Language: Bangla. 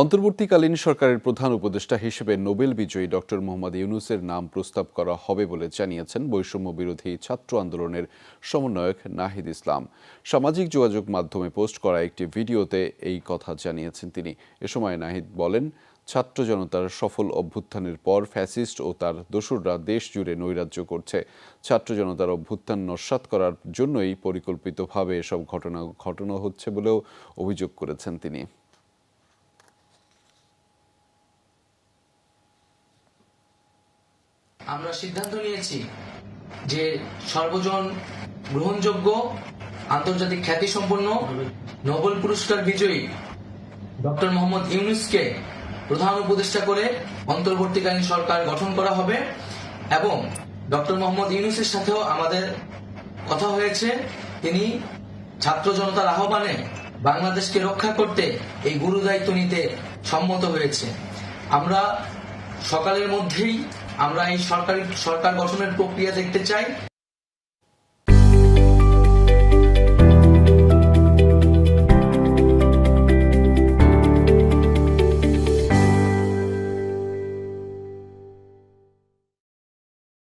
অন্তর্বর্তীকালীন সরকারের প্রধান উপদেষ্টা হিসেবে নোবেল বিজয়ী ডক্টর মোহাম্মদ ইউনূসের নাম প্রস্তাব করা হবে বলে জানিয়েছেন বৈষম্য বিরোধী ছাত্র আন্দোলনের সমন্বয়ক নাহিদ ইসলাম। সামাজিক যোগাযোগ মাধ্যমে পোস্ট করা একটি ভিডিওতে এই কথা জানিয়েছেন তিনি। এ সময় নাহিদ বলেন, ছাত্র জনতার সফল অভ্যুত্থানের পর ফ্যাসিস্ট ও তার দোসররা দেশ জুড়ে নৈরাজ্য করছে। ছাত্র জনতার অভ্যুত্থান নস্যাৎ করার জন্যই পরিকল্পিতভাবে এসব ঘটনা হচ্ছে বলেও অভিযোগ করেছেন তিনি। আমরা সিদ্ধান্ত নিয়েছি যে সর্বজন গ্রহণযোগ্য আন্তর্জাতিক খ্যাতিসম্পন্ন নোবেল পুরস্কার বিজয়ী ডক্টর মোহাম্মদ ইউনূসকে প্রধান উপদেষ্টা করে অন্তর্বর্তীকালীন সরকার গঠন করা হবে এবং ডক্টর মোহাম্মদ ইউনূসের সাথেও আমাদের কথা হয়েছে। তিনি ছাত্র জনতার আহ্বানে বাংলাদেশকে রক্ষা করতে এই গুরুদায়িত্ব নিতে সম্মত হয়েছে। আমরা সকালের মধ্যেই আমরা এই সরকার গঠনের প্রক্রিয়া দেখতে চাই।